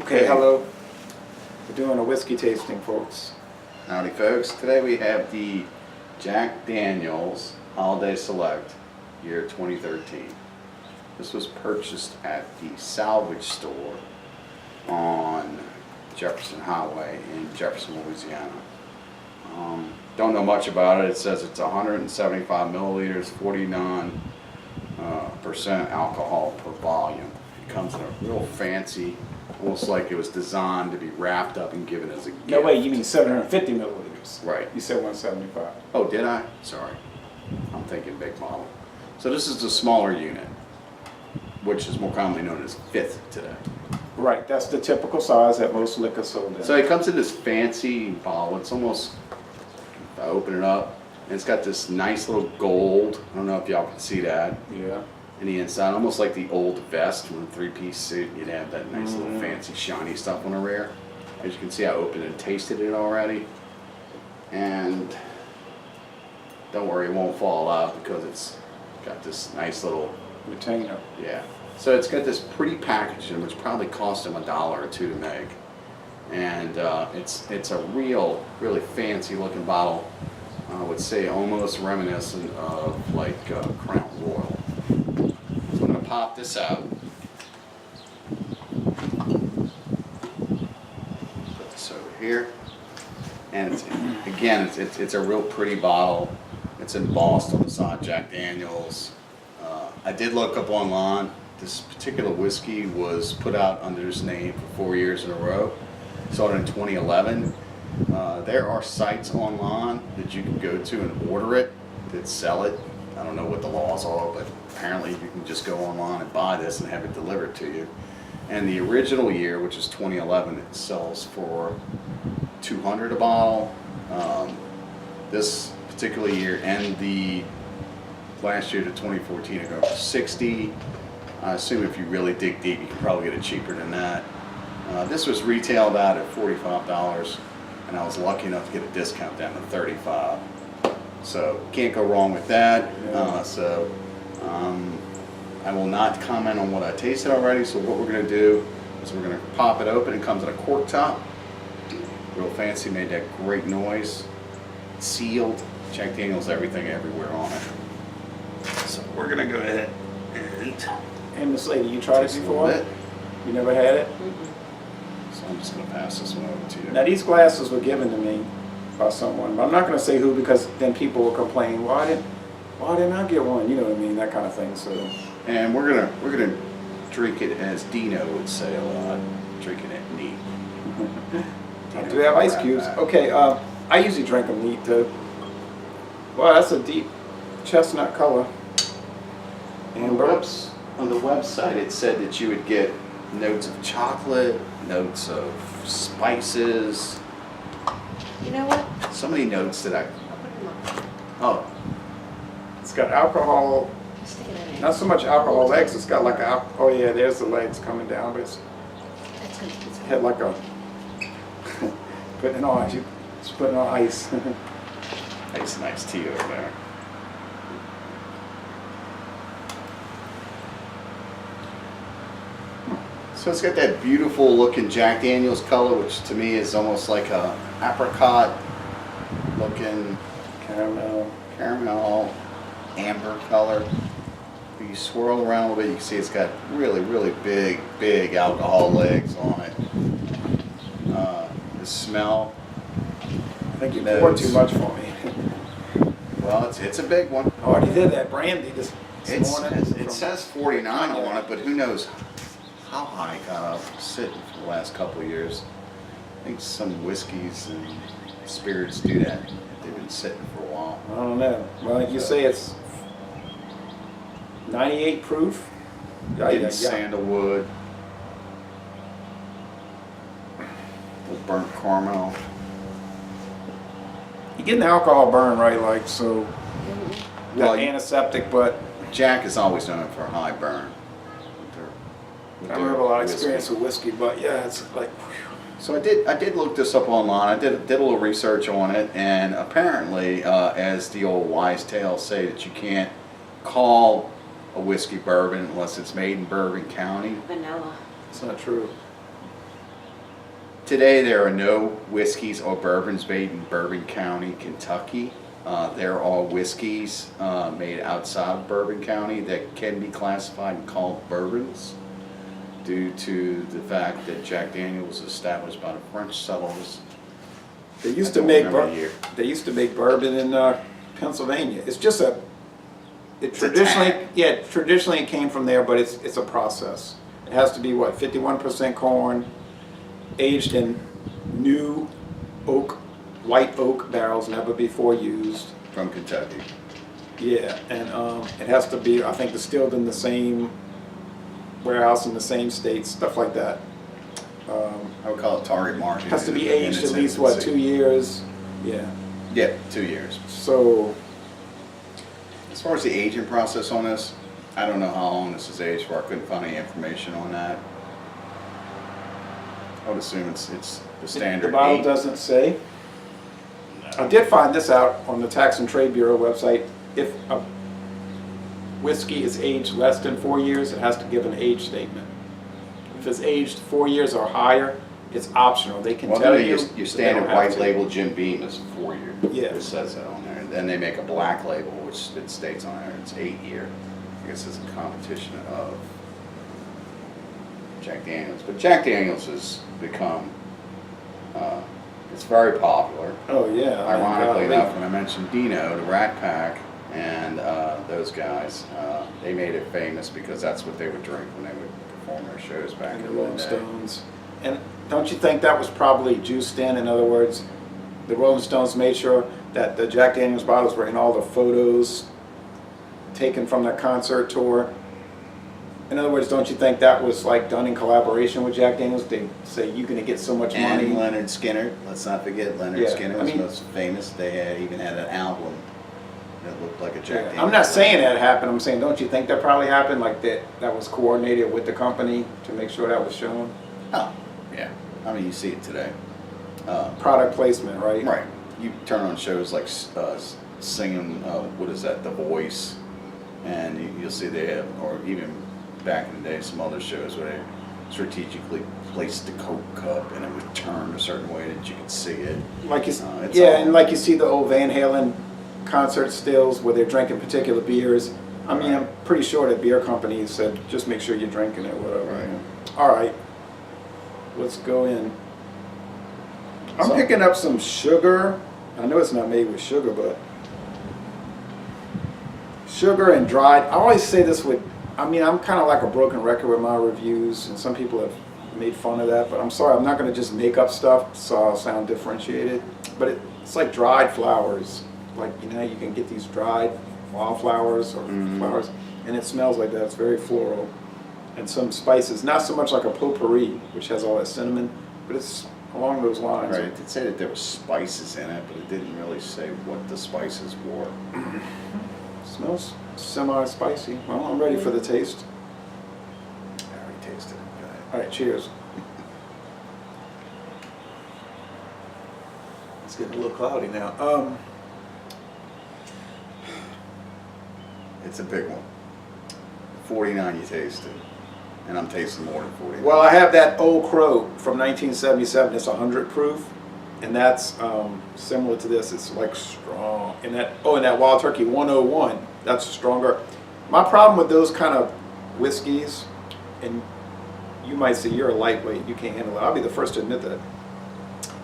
Okay, hello. We're doing a whiskey tasting, folks. Howdy folks, today we have the Jack Daniel's Holiday Select, year 2013. This was purchased at the salvage store on Jefferson Highway in Jefferson, Louisiana. Don't know much about it. It says it's 175 milliliters, 49% alcohol per volume. It comes in a real fancy, almost like it was designed to be wrapped up and given as a gift. No, wait, you mean 750 milliliters? Right. You said 175. Oh, did I? Sorry. I'm thinking big bottle. So this is the smaller unit, which is more commonly known as fifth today. Right, that's the typical size that most liquor sold in. So it comes in this fancy bottle. It's almost, if I open it up, and it's got this nice little gold. I don't know if y'all can see that. Yeah. In the inside, almost like the old vest from a three-piece suit. You'd have that nice little fancy shiny stuff on the rear. As you can see, I opened and tasted it already. And don't worry, it won't fall out because it's got this nice little Retainer. yeah. So it's got this pretty packaging, which probably cost them $1 or $2 to make. And it's a really fancy looking bottle. I would say almost reminiscent of like Crown Royal. So I'm going to pop this out. Put this over here. And it's a real pretty bottle. It's embossed on the side, Jack Daniel's. I did look up online. This particular whiskey was put out under this name for 4 years in a row. Started in 2011. There are sites online that you can go to and order it, that sell it. I don't know what the laws are, but apparently you can just go online and buy this and have it delivered to you. And the original year, which is 2011, it sells for $200 a bottle. This particular year and the last year to 2014 it goes for $60. I assume if you really dig deep, you can probably get it cheaper than that. This was retailed out at $45, and I was lucky enough to get a discount down to $35. So can't go wrong with that. I will not comment on what I tasted already. So what we're going to do is we're going to pop it open. It comes in a cork top, real fancy, made that great noise. It's sealed. Jack Daniel's everything everywhere on it. So we're going to go ahead And Miss Lady, you tried it taste a before? little bit. You never had it? So I'm just going to pass this one over to you. Now these glasses were given to me by someone, but I'm not going to say who because then people will complain, why didn't I get one? You know what I mean, that kind of thing. So. And we're gonna drink it as Dino would say a lot, drinking it neat. I do have ice cubes. Okay, I usually drink them neat too. Wow, that's a deep chestnut color. On the website it said that you would get notes of chocolate, notes of spices. You know what? So many notes that I'll put them up. oh, It's got alcohol, Stick it in there. not so much alcohol legs, it's got like a, oh yeah, there's the legs coming down, but it's That's good. had like a, putting it on, it's putting on ice. nice tea over there. So it's got that beautiful looking Jack Daniel's color, which to me is almost like a apricot looking caramel, amber color. If you swirl around a little bit, you can see it's got really big alcohol legs on it. The smell, I think you poured too much for me. well, it's a big one. I already did that brandy this morning. It says 49 on it, but who knows how high it got up sitting for the last couple of years. I think some whiskeys and spirits do that. They've been sitting for a while. I don't know. Well, you say it's 98 proof. Getting sandalwood, little burnt caramel. You're getting the alcohol burn right, like, so Well, got antiseptic, but Jack is always known for a high burn. I don't have a lot of experience with whiskey, but yeah, it's like, So I did look this up online. I did a little research on it, and apparently, as the old wise tales say, that you can't call a whiskey bourbon unless it's made in Bourbon County. Vanilla. it's not true. Today, there are no whiskeys or bourbons made in Bourbon County, Kentucky. They're all whiskeys made outside of Bourbon County that can be classified and called bourbons due to the fact that Jack Daniels was established by the French settlers. They used I to don't make remember the year. they used to make bourbon in Pennsylvania. It's just it It's a traditionally tag. traditionally it came from there, but it's a process. It has to be what 51% corn, aged in new oak, white oak barrels, never before used. From Kentucky. Yeah, and it has to be, I think, distilled in the same warehouse in the same state, stuff like that. I would call it target market. It has to be in aged its at least, what, infancy. 2 years? Yeah. Yeah, 2 years. So, As far as the aging process on this, I don't know how long this is aged for. I couldn't find any information on that. I would assume it's the standard the bottle 8. doesn't say. I did find this out on the Tax and Trade Bureau website. If a whiskey is aged less than 4 years, it has to give an age statement. If it's aged 4 years or higher, it's optional. They can Well, tell no, you. your but they standard don't have white to. label Jim Beam is 4 year. Yeah. It says that on there. Then they make a black label, which it states on there it's 8 year. I guess it's a competition of Jack Daniels. But Jack Daniels has become, it's very popular. Oh yeah. Ironically golly. enough, when I mentioned Dino, the Rat Pack, and those guys, they made it famous because that's what they would drink when they would perform their shows back And in the the Rolling day. Stones. And don't you think that was probably juiced in? In other words, the Rolling Stones made sure that the Jack Daniels bottles were in all the photos taken from their concert tour. In other words, don't you think that was like done in collaboration with Jack Daniels? They say you're going to get so much money. And Leonard Skinner, let's not forget Leonard Yeah, Skinner I was mean- most famous. They had even had an album that looked like a Jack Daniels. I'm not saying that happened. I'm saying, don't you think that probably happened? Like that was coordinated with the company to make sure that was shown. Oh, yeah. I mean, you see it today. Product placement, right? Right. You turn on shows like singing, what is that, The Voice, and you'll see they have, or even back in the day, some other shows where they strategically placed the Coke cup and it would turn a certain way that you could see it. Like you, It's yeah, all- and like you see the old Van Halen concert stills where they're drinking particular beers. I mean, I'm pretty sure that beer companies said just make sure you're drinking it, whatever. Right. All right, let's go in. I'm So- picking up some sugar. I know it's not made with sugar, but sugar and dried. I always say this with, I mean, I'm kind of like a broken record with my reviews, and some people have made fun of that, but I'm sorry, I'm not going to just make up stuff so I'll sound differentiated. But it's like dried flowers. Like, you know, you can get these dried wildflowers or flowers, and it smells like that. It's very floral. And some spices, not so much like a potpourri, which has all that cinnamon, but it's along those lines. Right, it did say that there were spices in it, but it didn't really say what the spices were. Smells semi-spicy. Well, I'm ready for the taste. I already tasted it. Go ahead. All right, cheers. It's getting a little cloudy now. It's a big one. 49 you tasted, and I'm tasting more than 49. Well, I have that Old Crow from 1977. It's 100 proof, and that's similar to this. It's like strong. And that and that Wild Turkey 101. That's stronger. My problem with those kind of whiskeys, and you might say you're a lightweight, you can't handle it. I'll be the first to admit that.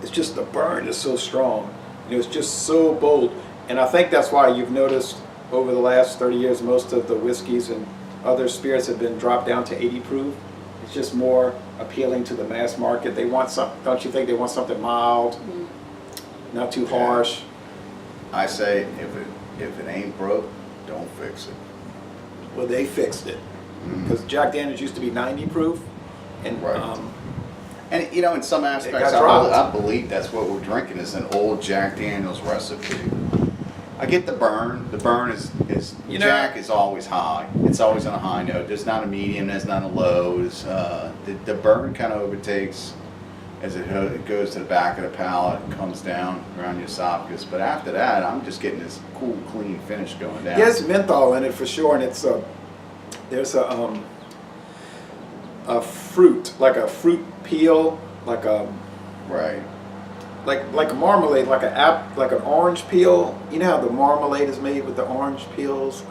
It's just the burn is so strong. You know, it's just so bold, and I think that's why you've noticed over the last 30 years, most of the whiskeys and other spirits have been dropped down to 80 proof. It's just more appealing to the mass market. They want some, don't you think they want something mild, not too harsh? I say if it ain't broke, don't fix it. Well, they fixed it. Because Jack Daniels used to be 90 proof, and Right. And you know, in some aspects, got dropped. I believe that's what we're drinking is an old Jack Daniels recipe. I get the burn. The burn is You know- Jack is always high. It's always on a high note. There's not a medium. There's not a low. It's, the burn kind of overtakes as it goes to the back of the palate and comes down around your esophagus. But after that, I'm just getting this cool, clean finish going down. there's menthol in it for sure, and it's there's a fruit, like a fruit peel, like Right. Like a marmalade, like an orange peel. You know how the marmalade is made with the orange peels.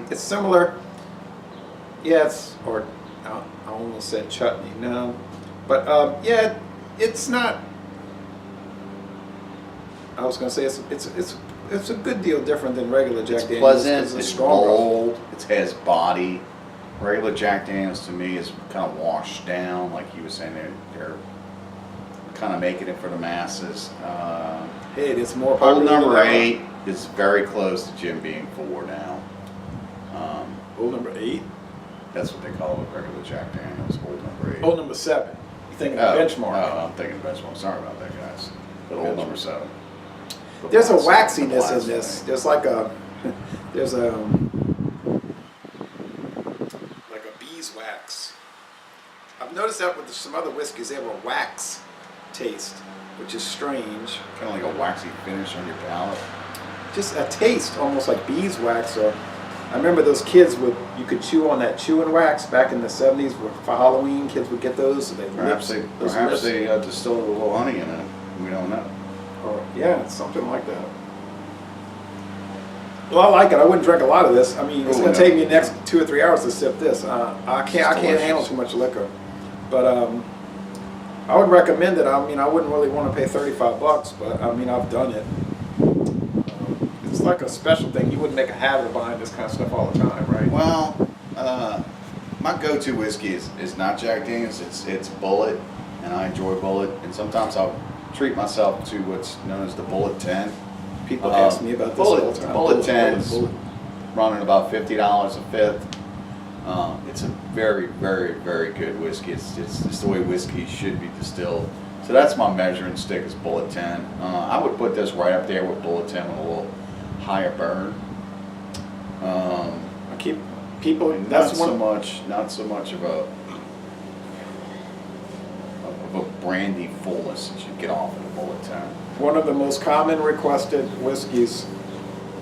It's similar. Yeah, or I almost said chutney. No, but yeah, it's not. I was gonna say it's a good deal different than regular Jack It's Daniels. pleasant. It's bold. It has body. Regular Jack Daniels to me is kind of washed down, like you were saying. They're kind of making it for the masses. Hey, it's more Old popular. number than 8 is very close to Jim being 4 now. Old number 8. That's what they call it, regular Jack Daniels. Old number 8. Old number 7. You thinking of benchmark? Oh, I'm thinking benchmark. Sorry about that, guys. But old number 7. There's a waxiness in this. There's like a beeswax. I've noticed that with some other whiskeys, they have a wax taste, which is strange. Kind of like a waxy finish on your palate. Just a taste, almost like beeswax. Or I remember those kids you could chew on that chewing wax back in the 70s for Halloween. Kids would get those. So Perhaps they distilled a little honey in it. We don't know. Or yeah, it's something like that. Well, I like it. I wouldn't drink a lot of this. I mean, it's going to take me the next 2 or 3 hours to sip this. I can't handle too much liquor, but I would recommend it. I mean, I wouldn't really want to pay $35, but I mean, I've done it. It's like a special thing. You wouldn't make a habit of buying this kind of stuff all the time, right? Well, my go-to whiskey is not Jack Daniels. It's Bullet, and I enjoy Bullet. And sometimes I'll treat myself to what's known as the Bullet 10. People ask me about this all the time. Bullet 10's running about $50 a fifth. It's a very, very, very good whiskey. It's just the way whiskey should be distilled. So that's my measuring stick is Bullet 10. I would put this right up there with Bullet 10 with a little higher burn. I keep people. Not so much of a brandy fullness that you get off of the Bullet 10. One of the most common requested whiskeys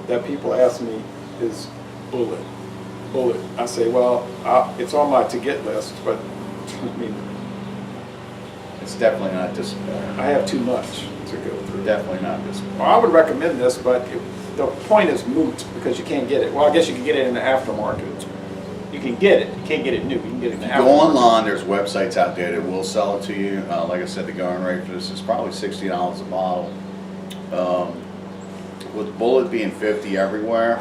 that people ask me is Bullet. Bullet. I say, well, it's on my to-get list, but I mean, It's definitely not disappointing. I have too much to go through. Definitely not disappointing. Well, I would recommend this, but the point is moot because you can't get it. Well, I guess you can get it in the aftermarket. You can get it. You can't get it new. You can get it in the aftermarket. Go online. There's websites out there that will sell it to you. Like I said, the going rate for this is probably $60 a bottle. With Bullet being $50 everywhere,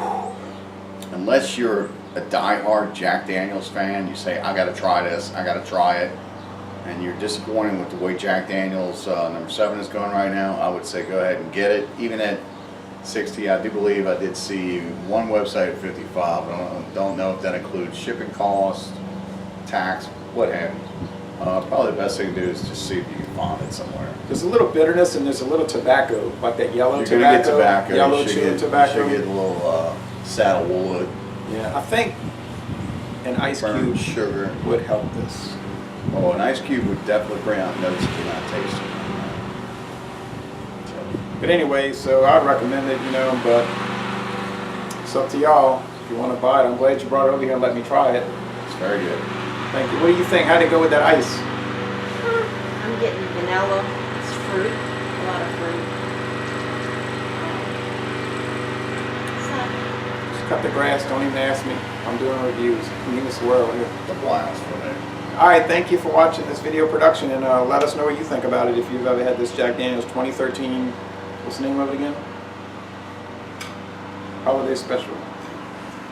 unless you're a diehard Jack Daniels fan, you say, I got to try this. I got to try it. And you're disappointed with the way Jack Daniels number 7 is going right now, I would say go ahead and get it. Even at 60, I do believe I did see one website at 55. I don't know if that includes shipping costs, tax, what have you. Probably the best thing to do is just see if you can find it somewhere. There's a little bitterness and there's a little tobacco, like that yellow You're tobacco. going to get tobacco. Yellow chewing tobacco. You should get a little saddlewood. Yeah, I think an ice Burnt cube sugar would help this. Oh, an ice cube would definitely bring out notes that you're not tasting. But anyway, so I'd recommend it, but it's up to y'all. If you want to buy it, I'm glad you brought it over here and let me try it. It's very good. Thank you. What do you think? How'd it go with that ice? I'm getting vanilla. It's fruit. A lot of fruit. Just cut the grass. Don't even ask me. I'm doing reviews. Clean this world here. The blast for me. All right, thank you for watching this video production, and let us know what you think about it if you've ever had this Jack Daniels 2013. What's the name of it again? Holiday Special.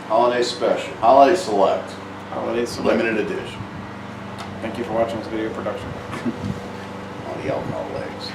Holiday Special. Holiday Select. Holiday Select. Limited edition. Thank you for watching this video production. On the alcohol legs.